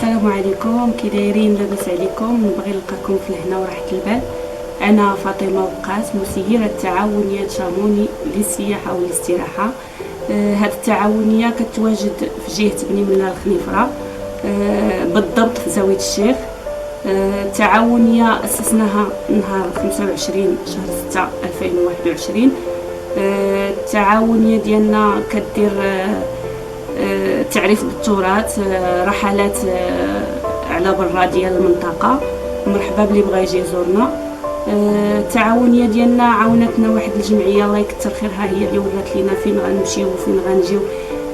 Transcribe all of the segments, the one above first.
السلام عليكم، كي دايرين؟ لاباس عليكم؟ نبغي نلقاكم في الهنا وراحه البال. انا فاطمه وقاس، مسيره التعاونيه شاموني للسياحه والاستراحه. هذه التعاونيه كتواجد في جهه بني ملا الخنيفره، بالضبط في زاويه الشيخ. التعاونيه اسسناها نهار 25 شهر 6 2021. التعاونيه ديالنا كدير تعريف بالتراث، رحلات على برا ديال المنطقه. مرحبا بلي بغى يجي يزورنا. التعاونيه ديالنا عاونتنا واحد الجمعيه الله يكثر خيرها، هي اللي ورات لينا فين غنمشيو وفين غنجيو،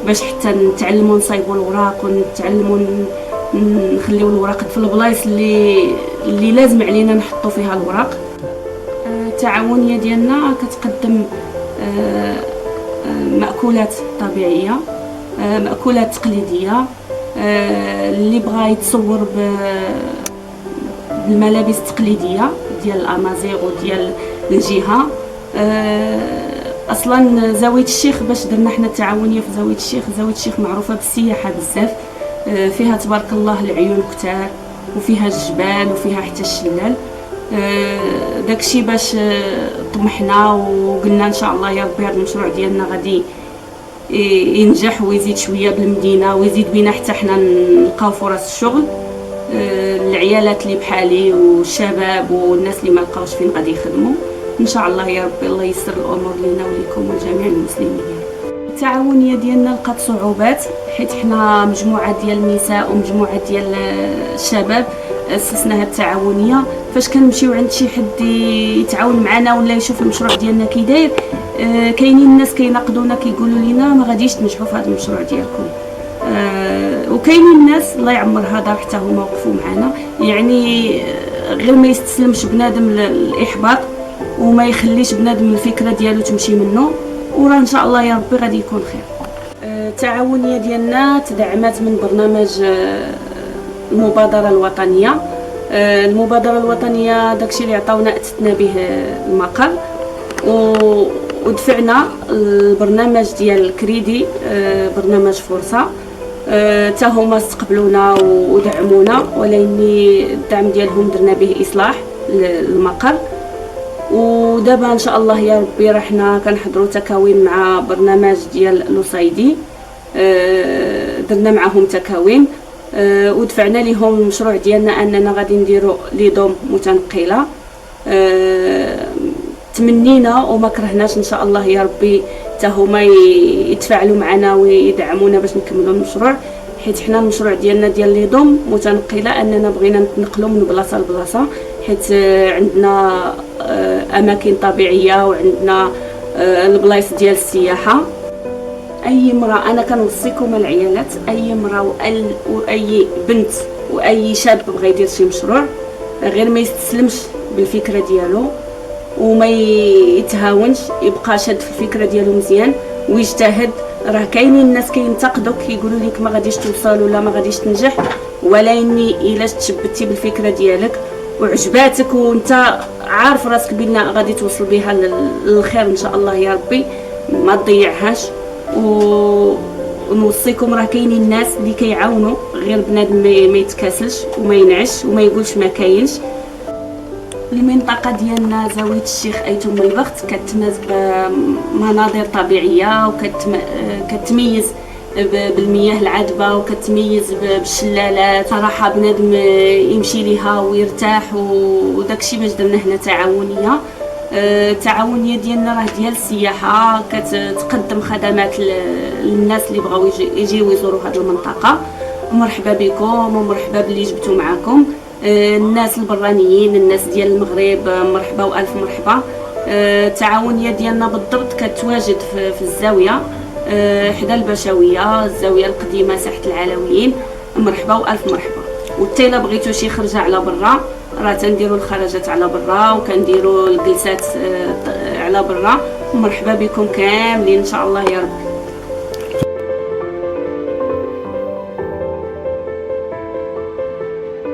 باش حتى نتعلموا نصايبوا الوراق ونتعلموا نخليو الوراق في البلايص اللي لازم علينا نحطوا فيها الوراق. التعاونيه ديالنا كتقدم مأكولات طبيعيه، مأكولات تقليديه. اللي بغى يتصور بالملابس التقليديه ديال الامازيغ وديال الجهه. اصلا زاويه الشيخ باش درنا حنا التعاونيه في زاويه الشيخ، زاويه الشيخ معروفه بالسياحه بزاف، فيها تبارك الله العيون كتار، وفيها الجبال وفيها حتى الشلال. داكشي باش طمحنا وقلنا ان شاء الله يا ربي هذا المشروع ديالنا غادي ينجح ويزيد شويه بالمدينه ويزيد بينا حتى حنا نلقاو فرص الشغل. العيالات اللي بحالي والشباب والناس اللي ما لقاوش فين غادي يخدموا ان شاء الله يا ربي. الله يسر الامور لينا وليكم ولجميع المسلمين. التعاونيه ديالنا لقات صعوبات حيت حنا مجموعه ديال النساء ومجموعه ديال الشباب اسسنا هذه التعاونيه. فاش كنمشيو عند شي حد يتعاون معنا ولا يشوف المشروع ديالنا كي داير، كاينين الناس كيناقضونا كيقولوا لنا ما غاديش تنجحوا في هذا المشروع ديالكم. وكاينين الناس الله يعمرها دار حتى هما وقفوا معنا، يعني غير ما يستسلمش بنادم للاحباط وما يخليش بنادم الفكره ديالو تمشي منه، وراه ان شاء الله يا ربي غادي يكون خير. التعاونيه ديالنا تدعمت من برنامج المبادره الوطنيه. المبادره الوطنيه داكشي اللي عطاونا اتتنا به المقر، ودفعنا البرنامج ديال الكريدي، برنامج فرصه. حتى هما استقبلونا ودعمونا، ولكن الدعم ديالهم درنا به اصلاح المقر. ودابا ان شاء الله يا ربي راحنا كنحضروا تكاوين مع برنامج ديال لوصايدي، درنا معهم تكاوين ودفعنا لهم المشروع ديالنا اننا غادي نديروا لي دوم متنقله. تمنينا وما كرهناش ان شاء الله يا ربي حتى هما يتفاعلوا معنا ويدعمونا باش نكملوا المشروع، حيت حنا المشروع ديالنا ديال لي دوم متنقله، اننا بغينا نتنقلوا من بلاصه لبلاصه، حيت عندنا اماكن طبيعيه وعندنا البلايص ديال السياحه. اي امراه، انا كنوصيكم العيالات، اي امراه واي بنت واي شاب بغى يدير شي مشروع غير ما يستسلمش بالفكره ديالو وما يتهاونش، يبقى شاد في الفكره ديالو مزيان ويجتهد. راه كاينين الناس كينتقدوك كيقولوا لك ما غاديش توصل ولا ما غاديش تنجح، ولكن الا تشبتي بالفكره ديالك وعجباتك وانت عارف راسك بان غادي توصل بها للخير ان شاء الله يا ربي، ما تضيعهاش. ونوصيكم راه كاينين الناس اللي كيعاونوا، غير بنادم ما يتكاسلش وما ينعش وما يقولش ما كاينش. المنطقه ديالنا زاويه الشيخ ايتم البخت كتميز بمناظر طبيعيه وكتميز بالمياه العذبه وكتميز بالشلالات. صراحه بنادم يمشي ليها ويرتاح، وداكشي باش درنا هنا تعاونيه. التعاونيه ديالنا راه ديال السياحه، كتقدم خدمات للناس اللي بغاو يجيو يزوروا هذه المنطقه. مرحبا بكم ومرحبا باللي جبتوا معكم الناس البرانيين، الناس ديال المغرب، مرحبا والف مرحبا. التعاونيه ديالنا بالضبط كتواجد في الزاويه حدا البشويه، الزاويه القديمه ساحه العلويين. مرحبا والف مرحبا. وحتى الا بغيتوا شي خرجه على برا راه تنديروا الخرجات على برا وكنديروا الجلسات على برا. مرحبا بكم كاملين ان شاء الله يا رب.